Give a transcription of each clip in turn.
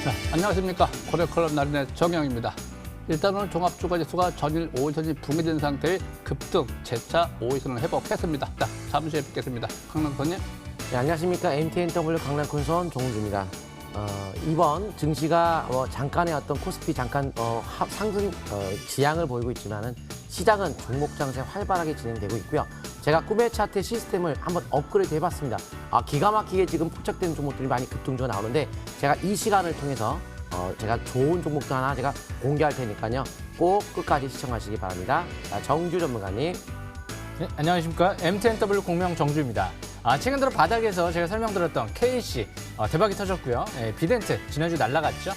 네, 안녕하십니까. 고려클럽 나린의 정영입니다. 일단 오늘 종합주가지수가 전일 5일선이 붕괴된 상태의 급등, 재차 5일선을 회복했습니다. 자, 잠시 후에 뵙겠습니다. 강남선님. 네, 안녕하십니까. MTNW 강남콘선 정우주입니다. 이번 증시가 잠깐의 어떤 코스피 잠깐 상승 지향을 보이고 있지만은 시장은 종목 장세 활발하게 진행되고 있고요. 제가 꿈의 차트 시스템을 한번 업그레이드 해봤습니다. 기가 막히게 지금 포착된 종목들이 많이 급등주가 나오는데 제가 이 시간을 통해서 제가 좋은 종목도 하나 제가 공개할 테니까요. 꼭 끝까지 시청하시기 바랍니다. 자, 정주 전문가님. 네, 안녕하십니까. MTNW 공명 정주입니다. 최근 들어 바닥에서 제가 설명드렸던 KC 대박이 터졌고요. 비덴트 지난주 날라갔죠.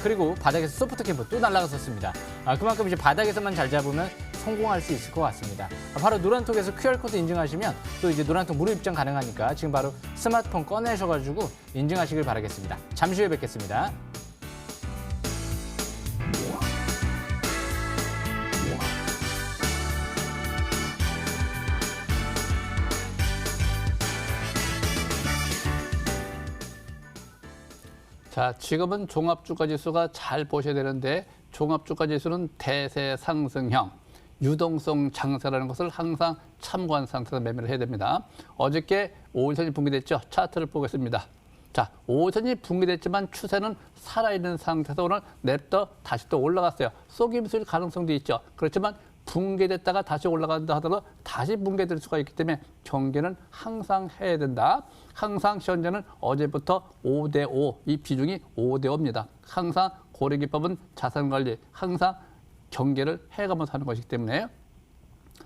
그리고 바닥에서 소프트캠프 또 날라갔었습니다. 그만큼 이제 바닥에서만 잘 잡으면 성공할 수 있을 것 같습니다. 바로 노란톡에서 QR코드 인증하시면 또 이제 노란톡 무료 입장 가능하니까 지금 바로 스마트폰 꺼내셔가지고 인증하시길 바라겠습니다. 잠시 후에 뵙겠습니다. 자, 지금은 종합주가지수가 잘 보셔야 되는데 종합주가지수는 대세 상승형, 유동성 장세라는 것을 항상 참고한 상태에서 매매를 해야 됩니다. 어저께 5일선이 붕괴됐죠. 차트를 보겠습니다. 자, 5일선이 붕괴됐지만 추세는 살아있는 상태에서 오늘 냅다 다시 또 올라갔어요. 속임수일 가능성도 있죠. 그렇지만 붕괴됐다가 다시 올라간다 하더라도 다시 붕괴될 수가 있기 때문에 경계는 항상 해야 된다. 항상 현재는 어제부터 5대5, 이 비중이 5대5입니다. 항상 고려기법은 자산관리, 항상 경계를 해가면서 하는 것이기 때문에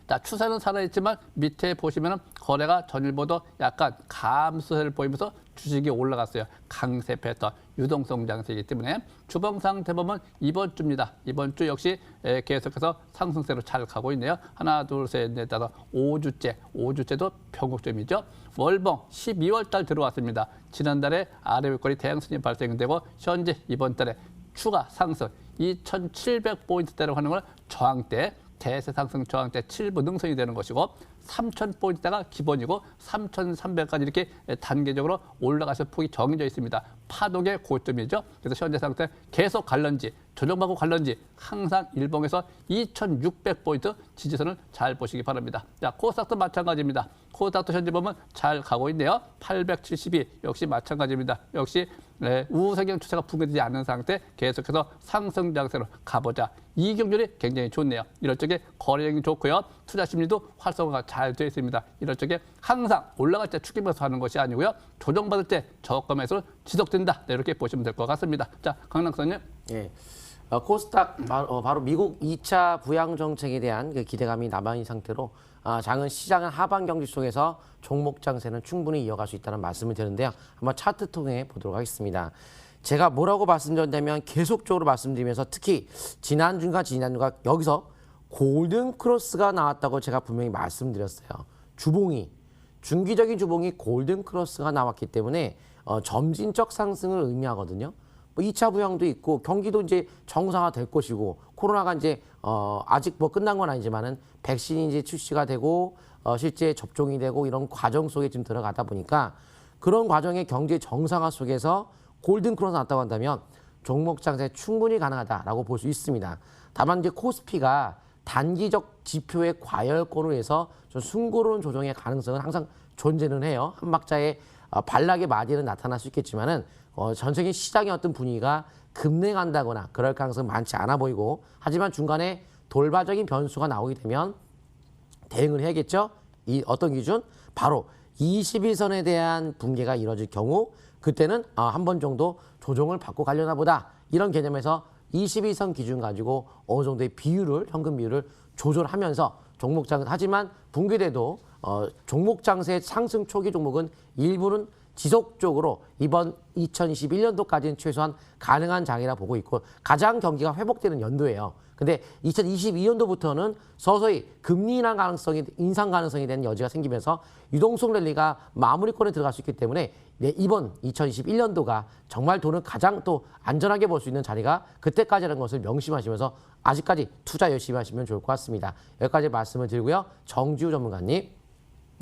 자, 추세는 살아있지만 밑에 보시면 거래가 전일보다 약간 감소세를 보이면서 주식이 올라갔어요. 강세 패턴, 유동성 장세이기 때문에 주봉상 대범은 이번 주입니다. 이번 주 역시 계속해서 상승세로 잘 가고 있네요. 하나, 둘, 셋, 넷, 다섯, 5주째도 변곡점이죠. 월봉 12월 달 들어왔습니다. 지난달에 아래 윗꼬리 대양순이 발생되고 현재 이번 달에 추가 상승 2,700포인트대로 하는 걸 저항대, 대세 상승 저항대 7부 능선이 되는 것이고 3,000포인트대가 기본이고 3,300까지 이렇게 단계적으로 올라가서 폭이 정해져 있습니다. 파동의 고점이죠. 그래서 현재 상태 계속 갈런지 조정받고 갈런지 항상 일봉에서 2,600포인트 지지선을 잘 보시기 바랍니다. 자, 코스닥도 마찬가지입니다. 코스닥도 현재 보면 잘 가고 있네요. 872 역시 마찬가지입니다. 역시 우상향 추세가 붕괴되지 않는 상태 계속해서 상승 장세로 가보자. 이익률이 굉장히 좋네요. 이럴 적에 거래량이 좋고요. 투자 심리도 활성화가 잘 되어 있습니다. 이럴 적에 항상 올라갈 때 추기면서 하는 것이 아니고요. 조정받을 때 저가 매수를 지속된다. 네, 이렇게 보시면 될 것 같습니다. 자, 강남선님. 예. 코스닥 바로 미국 2차 부양 정책에 대한 그 기대감이 남아있는 상태로 장은 시장은 하반 경기 속에서 종목 장세는 충분히 이어갈 수 있다는 말씀을 드리는데요. 한번 차트 통해 보도록 하겠습니다. 제가 뭐라고 말씀드렸냐면 계속적으로 말씀드리면서 특히 지난주가 여기서 골든 크로스가 나왔다고 제가 분명히 말씀드렸어요. 주봉이 중기적인 주봉이 골든 크로스가 나왔기 때문에 점진적 상승을 의미하거든요. 2차 부양도 있고 경기도 이제 정상화 될 것이고 코로나가 이제 아직 뭐 끝난 건 아니지만은 백신이 이제 출시가 되고 실제 접종이 되고 이런 과정 속에 지금 들어가다 보니까 그런 과정의 경제 정상화 속에서 골든 크로스 났다고 한다면 종목 장세 충분히 가능하다라고 볼 수 있습니다. 다만 이제 코스피가 단기적 지표의 과열권으로 해서 좀 숨고르는 조정의 가능성은 항상 존재는 해요. 한 박자의 반락의 마디는 나타날 수 있겠지만은 전체적인 시장의 어떤 분위기가 급냉한다거나 그럴 가능성은 많지 않아 보이고 하지만 중간에 돌발적인 변수가 나오게 되면 대응을 해야겠죠. 이 어떤 기준? 바로 21선에 대한 붕괴가 이뤄질 경우 그때는 한 번 정도 조정을 받고 가려나 보다 이런 개념에서 21선 기준 가지고 어느 정도의 비율을 현금 비율을 조절하면서 종목 장세 하지만 붕괴돼도 종목 장세 상승 초기 종목은 일부는 지속적으로 이번 2021년도까지는 최소한 가능한 장이라 보고 있고 가장 경기가 회복되는 연도예요. 근데 2022년도부터는 서서히 금리 인상 가능성이 되는 여지가 생기면서 유동성 랠리가 마무리권에 들어갈 수 있기 때문에 이번 2021년도가 정말 돈을 가장 또 안전하게 벌 수 있는 자리가 그때까지라는 것을 명심하시면서 아직까지 투자 열심히 하시면 좋을 것 같습니다. 여기까지 말씀을 드리고요. 정지우 전문가님.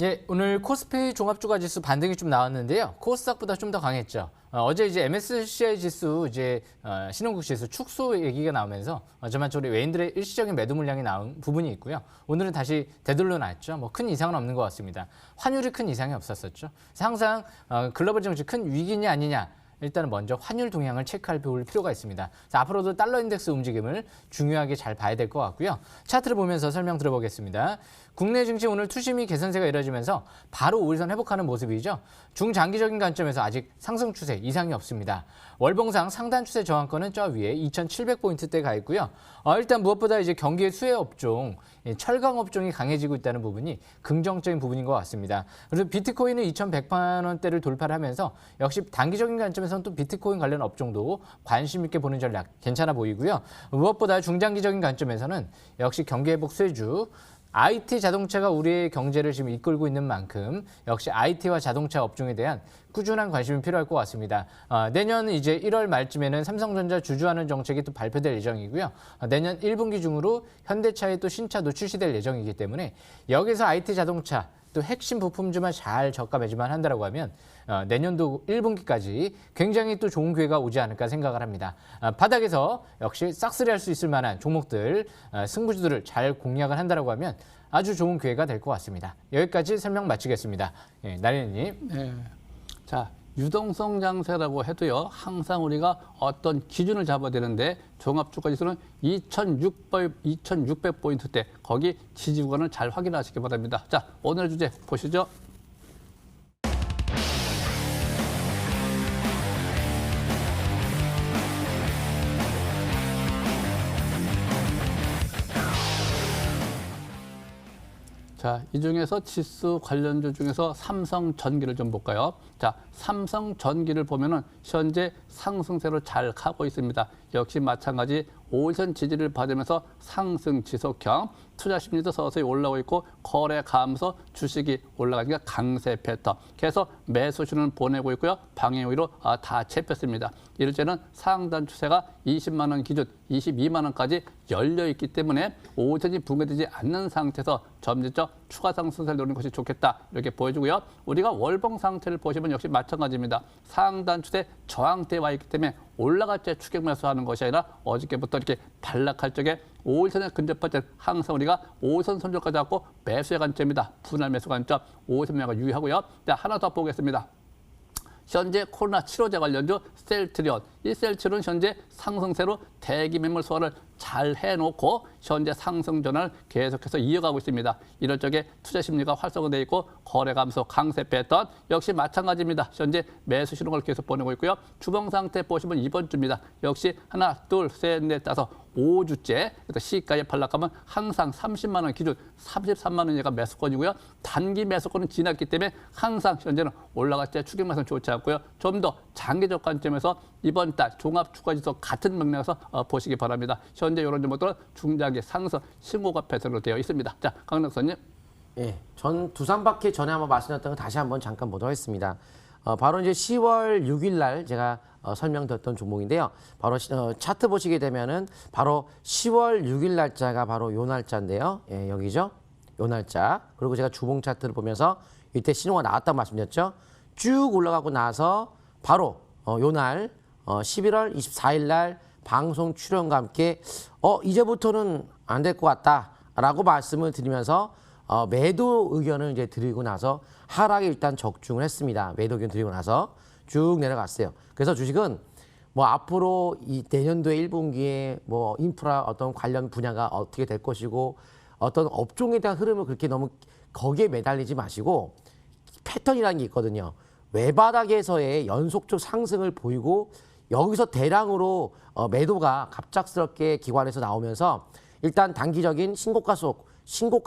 예, 오늘 코스피 종합주가 지수 반등이 좀 나왔는데요. 코스닥보다 좀 더 강했죠. 어제 이제 MSCI 지수 이제 신흥국 지수 축소 얘기가 나오면서 전반적으로 외인들의 일시적인 매도 물량이 나온 부분이 있고요. 오늘은 다시 되돌려 놨죠. 뭐 큰 이상은 없는 것 같습니다. 환율이 큰 이상이 없었었죠. 그래서 항상 글로벌 정치 큰 위기냐 아니냐. 일단은 먼저 환율 동향을 체크할 필요가 있습니다. 그래서 앞으로도 달러 인덱스 움직임을 중요하게 잘 봐야 될 것 같고요. 차트를 보면서 설명 들어보겠습니다. 국내 증시 오늘 투심이 개선세가 이뤄지면서 바로 5일선 회복하는 모습이죠. 중장기적인 관점에서 아직 상승 추세 이상이 없습니다. 월봉상 상단 추세 저항권은 저 위에 2,700포인트대 가 있고요. 일단 무엇보다 이제 경기의 수혜 업종, 철강 업종이 강해지고 있다는 부분이 긍정적인 부분인 것 같습니다. 그래서 비트코인은 2,100만 원대를 돌파를 하면서 역시 단기적인 관점에서는 또 비트코인 관련 업종도 관심 있게 보는 전략 괜찮아 보이고요. 무엇보다 중장기적인 관점에서는 역시 경기 회복 수혜주, IT 자동차가 우리의 경제를 지금 이끌고 있는 만큼 역시 IT와 자동차 업종에 대한 꾸준한 관심이 필요할 것 같습니다. 내년 이제 1월 말쯤에는 삼성전자 주주하는 정책이 또 발표될 예정이고요. 내년 1분기 중으로 현대차의 또 신차도 출시될 예정이기 때문에 여기서 IT 자동차 또 핵심 부품주만 잘 저가 매주만 한다라고 하면 내년도 1분기까지 굉장히 또 좋은 기회가 오지 않을까 생각을 합니다. 바닥에서 역시 싹쓸이할 수 있을 만한 종목들, 승부주들을 잘 공략을 한다라고 하면 아주 좋은 기회가 될 것 같습니다. 여기까지 설명 마치겠습니다. 나린이님. 네. 자, 유동성 장세라고 해도요, 항상 우리가 어떤 기준을 잡아야 되는데 종합주가지수는 2,600포인트대, 거기 지지 구간을 잘 확인하시기 바랍니다. 자, 오늘의 주제 보시죠. 자, 이 중에서 지수 관련주 중에서 삼성전기를 좀 볼까요? 자, 삼성전기를 보면은 현재 상승세로 잘 가고 있습니다. 역시 마찬가지 5일선 지지를 받으면서 상승 지속형, 투자 심리도 서서히 올라오고 있고 거래 감소, 주식이 올라가니까 강세 패턴. 계속 매수신을 보내고 있고요. 방해 요인으로 다 잡혔습니다. 이럴때는 상단 추세가 20만 원 기준 22만 원까지 열려 있기 때문에 5일선이 붕괴되지 않는 상태에서 점진적 추가 상승세를 노리는 것이 좋겠다. 이렇게 보여주고요. 우리가 월봉 상태를 보시면 역시 마찬가지입니다. 상단 추세 저항대에 와 있기 때문에 올라갈 때 추격 매수하는 것이 아니라 어저께부터 이렇게 반락할 적에 5일선에 근접할 때 항상 우리가 5일선 손절까지 갖고 매수의 관점이다. 분할 매수 관점 5일선 매가 유의하고요. 자, 하나 더 보겠습니다. 현재 코로나 치료제 관련주 셀트리온, 이 셀트리온 현재 상승세로 대기 매물 소화를 잘 해놓고 현재 상승 전환을 계속해서 이어가고 있습니다. 이럴 적에 투자 심리가 활성화되어 있고 거래 감소 강세 패턴 역시 마찬가지입니다. 현재 매수 신호를 계속 보내고 있고요. 주봉 상태 보시면 이번 주입니다. 역시 하나, 둘, 셋, 넷, 다섯, 5주째 시가에 팔락하면 항상 30만 원 기준 33만 원이가 매수권이고요. 단기 매수권은 지났기 때문에 항상 현재는 올라갈 때 추격 매수는 좋지 않고요. 좀 더 장기적 관점에서 이번 달 종합주가지수 같은 맥락에서 보시기 바랍니다. 현재 이런 종목들은 중장기 상승 신고가 패턴으로 되어 있습니다. 자, 강력선님. 예, 전 두산바퀴 전에 한번 말씀드렸던 거 다시 한번 잠깐 보도록 하겠습니다. 바로 이제 10월 6일 날 제가 설명드렸던 종목인데요. 바로 차트 보시게 되면은 바로 10월 6일 날짜가 바로 요 날짜인데요. 예, 여기죠. 요 날짜. 그리고 제가 주봉 차트를 보면서 이때 신호가 나왔다고 말씀드렸죠. 쭉 올라가고 나서 바로 요 날 11월 24일 날 방송 출연과 함께 이제부터는 안 될 것 같다라고 말씀을 드리면서 매도 의견을 이제 드리고 나서 하락에 일단 적중을 했습니다. 매도 의견 드리고 나서 쭉 내려갔어요. 그래서 주식은 뭐 앞으로 이 내년도에 1분기에 뭐 인프라 어떤 관련 분야가 어떻게 될 것이고 어떤 업종에 대한 흐름을 그렇게 너무 거기에 매달리지 마시고 패턴이라는 게 있거든요. 외바닥에서의 연속적 상승을 보이고 여기서 대량으로 매도가 갑작스럽게 기관에서 나오면서 일단 단기적인 신고가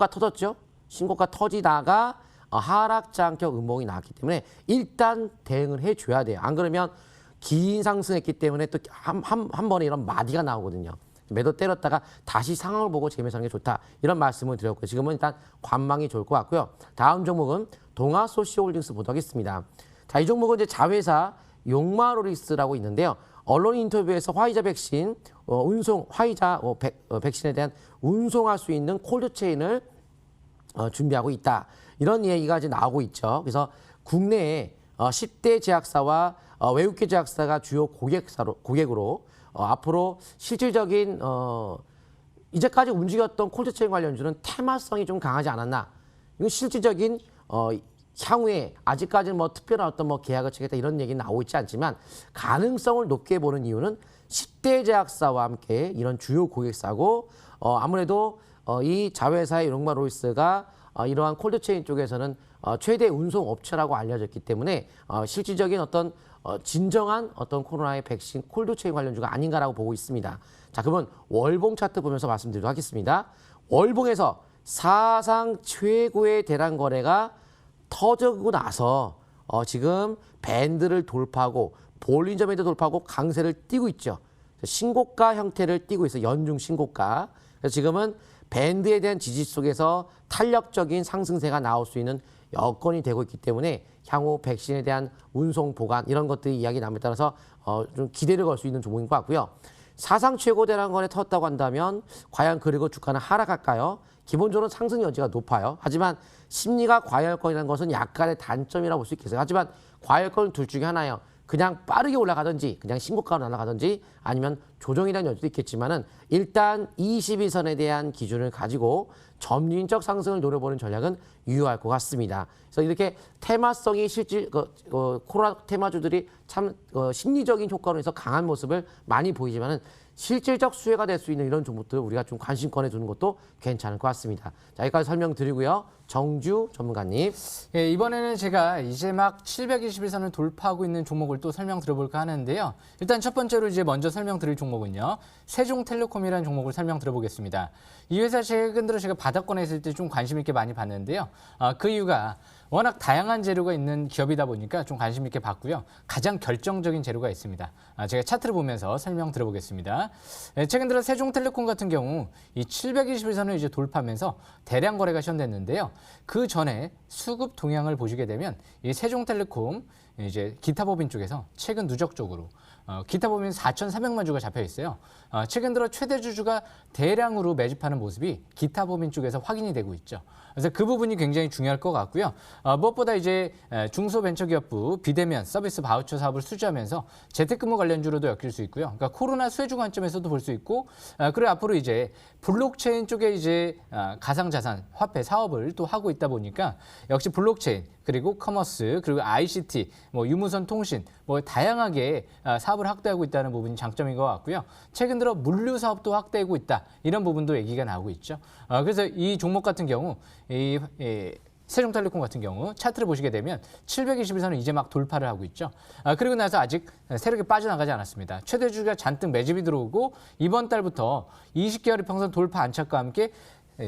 터졌죠. 신고가 터지다가 하락장격 음봉이 나왔기 때문에 일단 대응을 해줘야 돼요. 안 그러면 긴 상승했기 때문에 또 한 번에 이런 마디가 나오거든요. 매도 때렸다가 다시 상황을 보고 재매수하는 게 좋다. 이런 말씀을 드렸고요. 지금은 일단 관망이 좋을 것 같고요. 다음 종목은 동아소시홀딩스 보도록 하겠습니다. 자, 이 종목은 이제 자회사 용마로리스라고 있는데요. 언론 인터뷰에서 화이자 백신 운송, 화이자 백신에 대한 운송할 수 있는 콜드체인을 준비하고 있다. 이런 얘기가 이제 나오고 있죠. 그래서 국내에 10대 제약사와 외국계 제약사가 주요 고객으로 앞으로 실질적인 이제까지 움직였던 콜드체인 관련주는 테마성이 좀 강하지 않았나. 이건 실질적인 향후에 아직까지는 뭐 특별한 어떤 뭐 계약을 체결했다 이런 얘기는 나오고 있지 않지만 가능성을 높게 보는 이유는 10대 제약사와 함께 이런 주요 고객사고 아무래도 이 자회사의 롱마로이스가 이러한 콜드체인 쪽에서는 최대 운송 업체라고 알려졌기 때문에 실질적인 어떤 진정한 어떤 코로나의 백신 콜드체인 관련주가 아닌가라고 보고 있습니다. 자, 그러면 월봉 차트 보면서 말씀드리도록 하겠습니다. 월봉에서 사상 최고의 대량 거래가 터지고 나서 지금 밴드를 돌파하고 볼린저 밴드 돌파하고 강세를 띠고 있죠. 신고가 형태를 띠고 있어요. 연중 신고가. 그래서 지금은 밴드에 대한 지지 속에서 탄력적인 상승세가 나올 수 있는 여건이 되고 있기 때문에 향후 백신에 대한 운송 보관 이런 것들이 이야기 남에 따라서 좀 기대를 걸 수 있는 종목인 것 같고요. 사상 최고 대량 거래 터졌다고 한다면 과연 그리고 주가는 하락할까요? 기본적으로 상승 여지가 높아요. 하지만 심리가 과열권이라는 것은 약간의 단점이라고 볼 수 있겠어요. 하지만 과열권은 둘 중에 하나예요. 그냥 빠르게 올라가든지 그냥 신고가로 날아가든지 아니면 조정이라는 여지도 있겠지만은 일단 21선에 대한 기준을 가지고 점진적 상승을 노려보는 전략은 유효할 것 같습니다. 그래서 이렇게 테마성이 실질 코로나 테마주들이 참 심리적인 효과로 해서 강한 모습을 많이 보이지만은 실질적 수혜가 될 수 있는 이런 종목들을 우리가 좀 관심권에 두는 것도 괜찮을 것 같습니다. 자, 여기까지 설명드리고요. 정주 전문가님. 예, 이번에는 제가 이제 막 721선을 돌파하고 있는 종목을 또 설명 들어볼까 하는데요. 일단 첫 번째로 이제 먼저 설명드릴 종목은요. 세종텔레콤이라는 종목을 설명 들어보겠습니다. 이 회사 최근 들어 제가 바닥권에 있을 때 좀 관심 있게 많이 봤는데요. 그 이유가 워낙 다양한 재료가 있는 기업이다 보니까 좀 관심 있게 봤고요. 가장 결정적인 재료가 있습니다. 제가 차트를 보면서 설명 들어보겠습니다. 최근 들어 세종텔레콤 같은 경우 이 721선을 이제 돌파하면서 대량 거래가 시작됐는데요. 그 전에 수급 동향을 보시게 되면 이 세종텔레콤 이제 기타법인 쪽에서 최근 누적적으로 기타법인 4,400만 주가 잡혀 있어요. 최근 들어 최대 주주가 대량으로 매집하는 모습이 기타법인 쪽에서 확인이 되고 있죠. 그래서 그 부분이 굉장히 중요할 것 같고요. 무엇보다 이제 중소벤처기업부 비대면 서비스 바우처 사업을 수주하면서 재택근무 관련주로도 엮일 수 있고요. 그러니까 코로나 수혜주 관점에서도 볼 수 있고, 그리고 앞으로 이제 블록체인 쪽에 이제 가상자산 화폐 사업을 또 하고 있다 보니까 역시 블록체인 그리고 커머스 그리고 ICT 뭐 유무선 통신 뭐 다양하게 사업을 확대하고 있다는 부분이 장점인 것 같고요. 최근 들어 물류 사업도 확대하고 있다 이런 부분도 얘기가 나오고 있죠. 그래서 이 종목 같은 경우 이 세종텔레콤 같은 경우 차트를 보시게 되면 721선을 이제 막 돌파를 하고 있죠. 그리고 나서 아직 세력이 빠져나가지 않았습니다. 최대 주주가 잔뜩 매집이 들어오고 이번 달부터 20개월 이평선 돌파 안착과 함께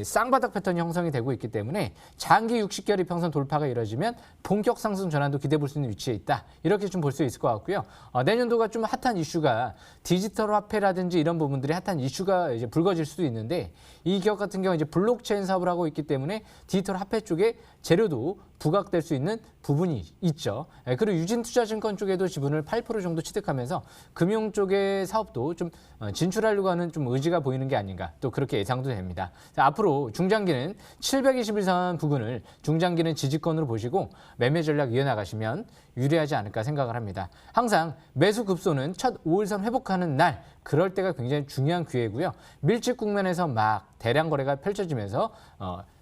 쌍바닥 패턴이 형성이 되고 있기 때문에 장기 60개월 이평선 돌파가 이뤄지면 본격 상승 전환도 기대해 볼 수 있는 위치에 있다. 이렇게 좀 볼 수 있을 것 같고요. 내년도가 좀 핫한 이슈가 디지털 화폐라든지 이런 부분들이 핫한 이슈가 이제 불거질 수도 있는데 이 기업 같은 경우 이제 블록체인 사업을 하고 있기 때문에 디지털 화폐 쪽에 재료도 부각될 수 있는 부분이 있죠. 그리고 유진투자증권 쪽에도 지분을 8% 정도 취득하면서 금융 쪽의 사업도 좀 진출하려고 하는 좀 의지가 보이는 게 아닌가 또 그렇게 예상도 됩니다. 자, 앞으로 중장기는 721선 부근을 중장기는 지지권으로 보시고 매매 전략 이어나가시면 유리하지 않을까 생각을 합니다. 항상 매수 급소는 첫 5일선 회복하는 날 그럴 때가 굉장히 중요한 기회고요. 밀집 국면에서 막 대량 거래가 펼쳐지면서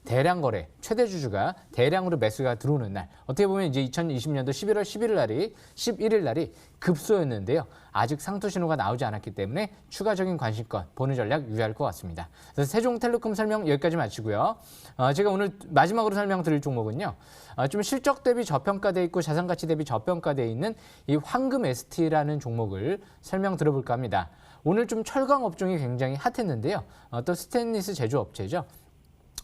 대량 거래, 최대 주주가 대량으로 매수가 들어오는 날. 어떻게 보면 이제 2020년도 11월 11일 날이 급소였는데요. 아직 상투 신호가 나오지 않았기 때문에 추가적인 관심권 보는 전략 유의할 것 같습니다. 그래서 세종텔레콤 설명 여기까지 마치고요. 제가 오늘 마지막으로 설명드릴 종목은요. 좀 실적 대비 저평가돼 있고 자산가치 대비 저평가돼 있는 이 황금 ST라는 종목을 설명 들어볼까 합니다. 오늘 좀 철강 업종이 굉장히 핫했는데요. 또 스테인리스 제조업체죠.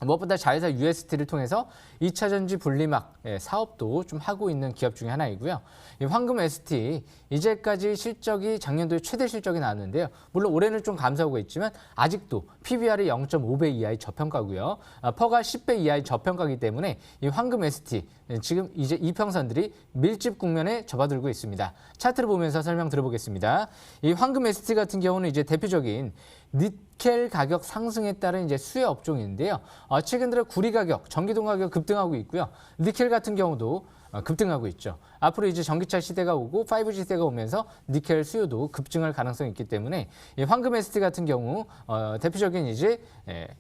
무엇보다 자회사 UST를 통해서 2차 전지 분리막 사업도 좀 하고 있는 기업 중에 하나이고요. 이 황금 ST 이제까지 실적이 작년도에 최대 실적이 나왔는데요. 물론 올해는 좀 감소하고 있지만 아직도 PBR이 0.5배 이하의 저평가고요. 퍼가 10배 이하의 저평가이기 때문에 이 황금 ST 지금 이제 이평선들이 밀집 국면에 접어들고 있습니다. 차트를 보면서 설명 들어보겠습니다. 이 황금 ST 같은 경우는 이제 대표적인 니켈 가격 상승에 따른 이제 수혜 업종인데요. 최근 들어 구리 가격, 전기동 가격 급등하고 있고요. 니켈 같은 경우도 급등하고 있죠. 앞으로 이제 전기차 시대가 오고 5G 시대가 오면서 니켈 수요도 급증할 가능성이 있기 때문에 이 황금 ST 같은 경우 대표적인 이제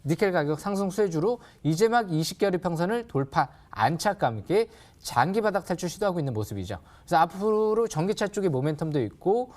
니켈 가격 상승 수혜주로 이제 막 20개월 평선을 돌파 안착감 있게 장기 바닥 탈출 시도하고 있는 모습이죠. 그래서 앞으로 전기차 쪽에 모멘텀도 있고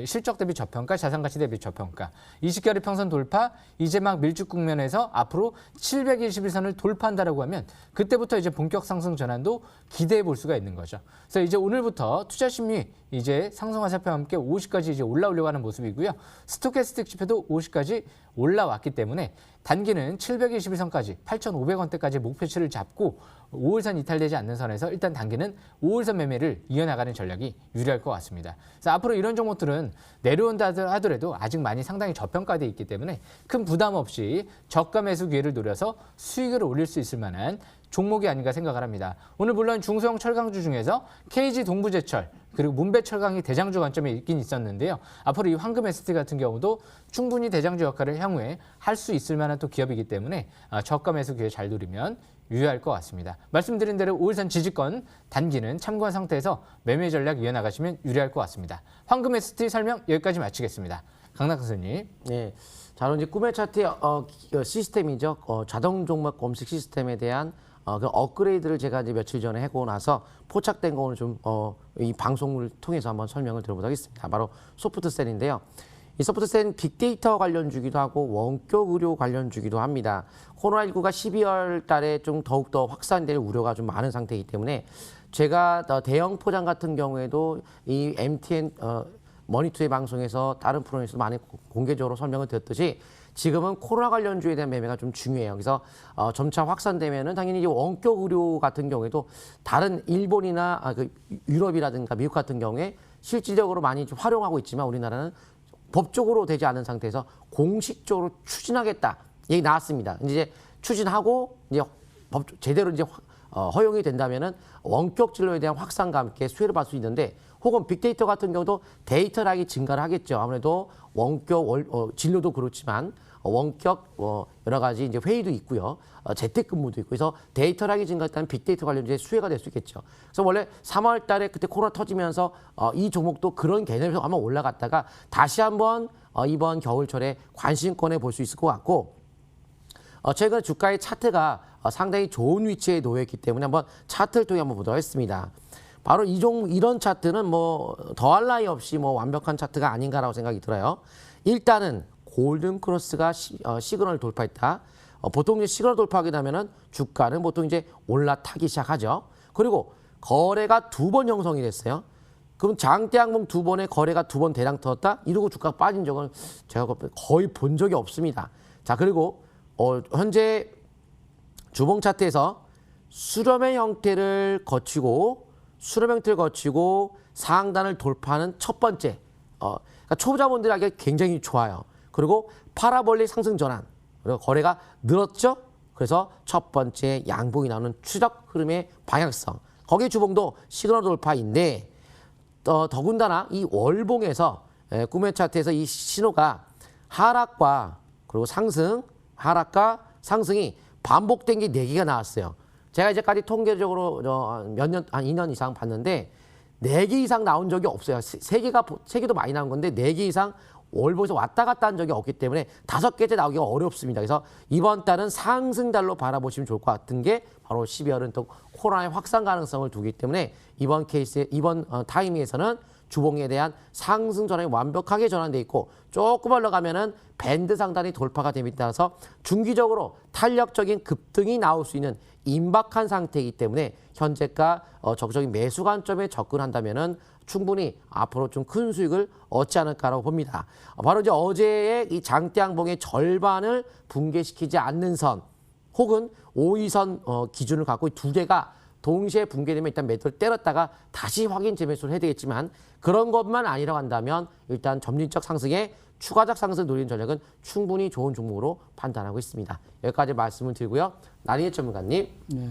실적 대비 저평가, 자산 가치 대비 저평가, 20개월 평선 돌파, 이제 막 밀집 국면에서 앞으로 721선을 돌파한다라고 하면 그때부터 이제 본격 상승 전환도 기대해 볼 수가 있는 거죠. 그래서 이제 오늘부터 투자 심리 이제 상승 화살표와 함께 50까지 이제 올라오려고 하는 모습이고요. 스토캐스틱 지표도 50까지 올라왔기 때문에 단기는 721선까지 8,500원대까지 목표치를 잡고 5일선 이탈되지 않는 선에서 일단 단기는 5일선 매매를 이어나가는 전략이 유리할 것 같습니다. 그래서 앞으로 이런 종목들은 내려온다 하더라도 아직 많이 상당히 저평가되어 있기 때문에 큰 부담 없이 저가 매수 기회를 노려서 수익을 올릴 수 있을 만한 종목이 아닌가 생각을 합니다. 오늘 물론 중소형 철강주 중에서 KG 동부제철 그리고 문배철강이 대장주 관점에 있긴 있었는데요. 앞으로 이 황금 ST 같은 경우도 충분히 대장주 역할을 향후에 할 수 있을 만한 또 기업이기 때문에 저가 매수 기회 잘 노리면 유효할 것 같습니다. 말씀드린 대로 5일선 지지권 단기는 참고한 상태에서 매매 전략 이어나가시면 유리할 것 같습니다. 황금 ST 설명 여기까지 마치겠습니다. 강낙 선생님. 네. 자, 그럼 이제 꿈의 차트의 시스템이죠. 자동 종목 검색 시스템에 대한 그 업그레이드를 제가 이제 며칠 전에 해고 나서 포착된 거 오늘 좀 이 방송을 통해서 한번 설명을 드려보도록 하겠습니다. 바로 소프트셀인데요. 이 소프트셀은 빅데이터 관련주기도 하고 원격 의료 관련주기도 합니다. 코로나19가 12월 달에 좀 더욱더 확산될 우려가 좀 많은 상태이기 때문에 제가 대형 포장 같은 경우에도 이 MTN 머니투의 방송에서 다른 프로에서도 많이 공개적으로 설명을 드렸듯이 지금은 코로나 관련주에 대한 매매가 좀 중요해요. 그래서 점차 확산되면은 당연히 이제 원격 의료 같은 경우에도 다른 일본이나 유럽이라든가 미국 같은 경우에 실질적으로 많이 좀 활용하고 있지만 우리나라는 법적으로 되지 않은 상태에서 공식적으로 추진하겠다 얘기 나왔습니다. 이제 추진하고 이제 제대로 이제 허용이 된다면은 원격 진료에 대한 확산과 함께 수혜를 받을 수 있는데 혹은 빅데이터 같은 경우도 데이터량이 증가를 하겠죠. 아무래도 원격 진료도 그렇지만 원격 여러 가지 이제 회의도 있고요. 재택근무도 있고 그래서 데이터량이 증가했다면 빅데이터 관련주의 수혜가 될 수 있겠죠. 그래서 원래 3월 달에 그때 코로나 터지면서 이 종목도 그런 개념에서 한번 올라갔다가 다시 한번 이번 겨울철에 관심권에 볼 수 있을 것 같고 최근 주가의 차트가 상당히 좋은 위치에 놓여 있기 때문에 한번 차트를 통해 한번 보도록 하겠습니다. 바로 이런 차트는 뭐 더할 나위 없이 뭐 완벽한 차트가 아닌가라고 생각이 들어요. 일단은 골든 크로스가 시그널을 돌파했다. 보통 이제 시그널 돌파하게 되면은 주가는 보통 이제 올라타기 시작하죠. 그리고 거래가 2번 형성이 됐어요. 그럼 장대 항목 2번에 거래가 2번 대량 터졌다? 이러고 주가가 빠진 적은 제가 거의 본 적이 없습니다. 자, 그리고 현재 주봉 차트에서 수렴의 형태를 거치고 상단을 돌파하는 첫 번째 그러니까 초보자분들이 하기 굉장히 좋아요. 그리고 파라볼릭 상승 전환 그리고 거래가 늘었죠. 그래서 첫 번째 양봉이 나오는 추적 흐름의 방향성 거기 주봉도 시그널 돌파인데 더군다나 이 월봉에서 꿈의 차트에서 이 신호가 하락과 상승이 반복된 게 4개가 나왔어요. 제가 이제까지 통계적으로 한 2년 이상 봤는데 4개 이상 나온 적이 없어요. 3개도 많이 나온 건데 4개 이상 월봉에서 왔다 갔다 한 적이 없기 때문에 5개째 나오기가 어렵습니다. 그래서 이번 달은 상승달로 바라보시면 좋을 것 같은 게 바로 12월은 또 코로나의 확산 가능성을 두기 때문에 이번 타이밍에서는 주봉에 대한 상승 전환이 완벽하게 전환돼 있고 조금 올라가면은 밴드 상단이 돌파가 됨에 따라서 중기적으로 탄력적인 급등이 나올 수 있는 임박한 상태이기 때문에 현재가 적극적인 매수 관점에 접근한다면은 충분히 앞으로 좀 큰 수익을 얻지 않을까라고 봅니다. 바로 이제 어제의 이 장대 양봉의 절반을 붕괴시키지 않는 선 혹은 5위선 기준을 갖고 이 2개가 동시에 붕괴되면 일단 매도를 때렸다가 다시 확인 재매수를 해야 되겠지만 그런 것만 아니라고 한다면 일단 점진적 상승에 추가적 상승을 노리는 전략은 충분히 좋은 종목으로 판단하고 있습니다. 여기까지 말씀을 드리고요. 나린의 전문가님. 네.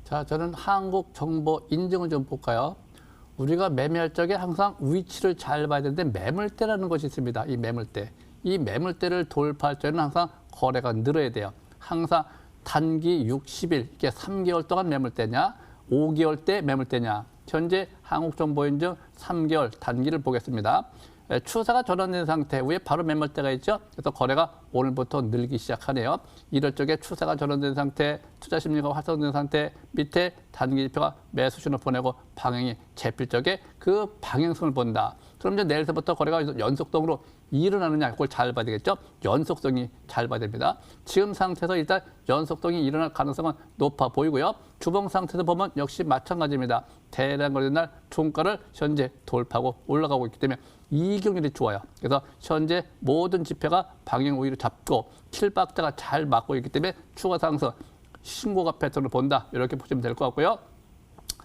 자, 저는 한국 정보 인증을 좀 볼까요? 우리가 매매할 적에 항상 위치를 잘 봐야 되는데 매물대라는 것이 있습니다. 이 매물대. 이 매물대를 돌파할 때는 항상 거래가 늘어야 돼요. 항상 단기 60일, 이게 3개월 동안 매물대냐, 5개월 대 매물대냐. 현재 한국정보인증 3개월 단기를 보겠습니다. 추세가 전환된 상태 위에 바로 매물대가 있죠. 그래서 거래가 오늘부터 늘기 시작하네요. 이럴 적에 추세가 전환된 상태, 투자 심리가 활성된 상태, 밑에 단기 지표가 매수 신호 보내고 방향이 잡힐 적에 그 방향성을 본다. 그럼 이제 내일서부터 거래가 연속동으로 일어나느냐, 그걸 잘 봐야 되겠죠. 연속성이 잘 봐야 됩니다. 지금 상태에서 일단 연속동이 일어날 가능성은 높아 보이고요. 주봉 상태에서 보면 역시 마찬가지입니다. 대량 거래된 날 종가를 현재 돌파하고 올라가고 있기 때문에 이익률이 좋아요. 그래서 현재 모든 지표가 방향 우위를 잡고 킬박자가 잘 맞고 있기 때문에 추가 상승 신고가 패턴을 본다. 이렇게 보시면 될 것 같고요.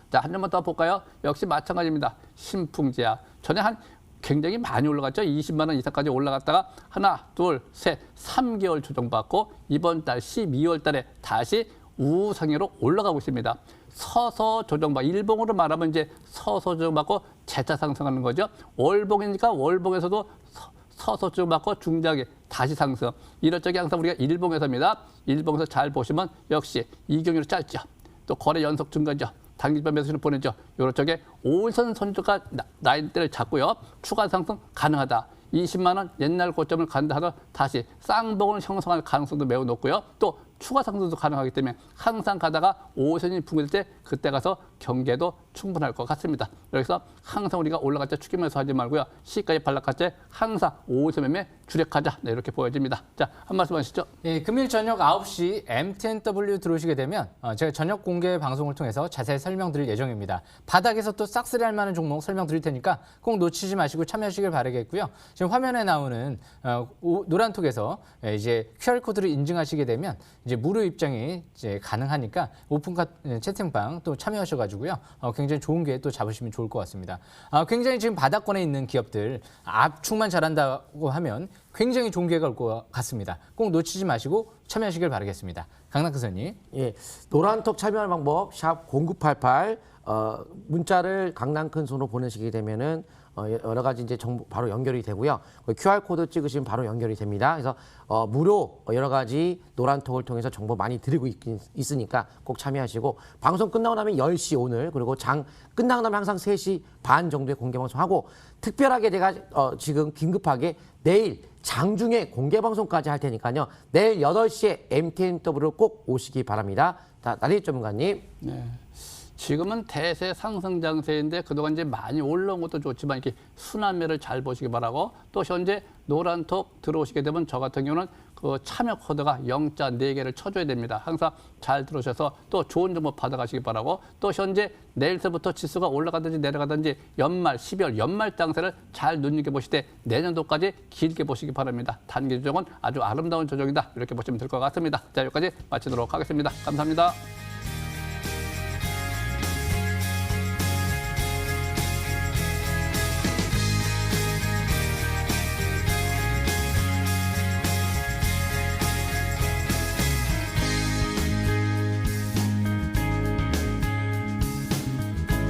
자, 한 점만 더 볼까요? 역시 마찬가지입니다. 신풍제약. 전에 한 굉장히 많이 올라갔죠. 20만 원 이상까지 올라갔다가 하나, 둘, 셋, 3개월 조정받고 이번 달 12월 달에 다시 우상향으로 올라가고 있습니다. 서서 조정받고, 일봉으로 말하면 이제 서서 조정받고 재차 상승하는 거죠. 월봉이니까 월봉에서도 서서 조정받고 중장기 다시 상승. 이럴 적에 항상 우리가 일봉에서입니다. 일봉에서 잘 보시면 역시 이경률이 짧죠. 또 거래 연속 증가죠. 단기반 매수신을 보내죠. 이럴 적에 5선 선저가 라인대를 잡고요. 추가 상승 가능하다. 20만 원 옛날 고점을 간다 하더 다시 쌍봉을 형성할 가능성도 매우 높고요. 또 추가 상승도 가능하기 때문에 항상 가다가 5선이 붕괴될 때 그때 가서 경계도 충분할 것 같습니다. 그래서 항상 우리가 올라갈 때 추기면서 하지 말고요. 시가에 반락할 때 항상 5선 매매 주력하자. 네, 이렇게 보여집니다. 자, 한 말씀 하시죠. 예, 금일 저녁 9시 MTNW 들어오시게 되면 제가 저녁 공개 방송을 통해서 자세히 설명드릴 예정입니다. 바닥에서 또 싹쓸이 할 만한 종목 설명드릴 테니까 꼭 놓치지 마시고 참여하시길 바라겠고요. 지금 화면에 나오는 노란톡에서 이제 QR코드를 인증하시게 되면 이제 무료 입장이 이제 가능하니까 오픈카 채팅방 또 참여하셔가지고요. 굉장히 좋은 기회 또 잡으시면 좋을 것 같습니다. 굉장히 지금 바닥권에 있는 기업들 압축만 잘한다고 하면 굉장히 좋은 기회가 올 것 같습니다. 꼭 놓치지 마시고 참여하시길 바라겠습니다. 강남큰 선님. 예, 노란톡 참여하는 방법 샵 0988 문자를 강남큰 손으로 보내시게 되면은 여러 가지 이제 정보 바로 연결이 되고요. QR 코드 찍으시면 바로 연결이 됩니다. 그래서 무료 여러 가지 노란톡을 통해서 정보 많이 드리고 있으니까 꼭 참여하시고 방송 끝나고 나면 10시 오늘 그리고 장 끝나고 나면 항상 3시 반 정도에 공개 방송하고 특별하게 제가 지금 긴급하게 내일 장중에 공개 방송까지 할 테니까요. 내일 8시에 MTNW로 꼭 오시기 바랍니다. 자, 나리 전문가님. 네. 지금은 대세 상승 장세인데 그동안 이제 많이 올라온 것도 좋지만 이렇게 순환매를 잘 보시기 바라고 또 현재 노란톡 들어오시게 되면 저 같은 경우는 그 참여 코드가 0자 4개를 쳐줘야 됩니다. 항상 잘 들어오셔서 또 좋은 정보 받아가시기 바라고 또 현재 내일서부터 지수가 올라가든지 내려가든지 연말 12월 연말 장세를 잘 눈여겨보시되 내년도까지 길게 보시기 바랍니다. 단기 조정은 아주 아름다운 조정이다. 이렇게 보시면 될 것 같습니다. 자, 여기까지 마치도록 하겠습니다. 감사합니다.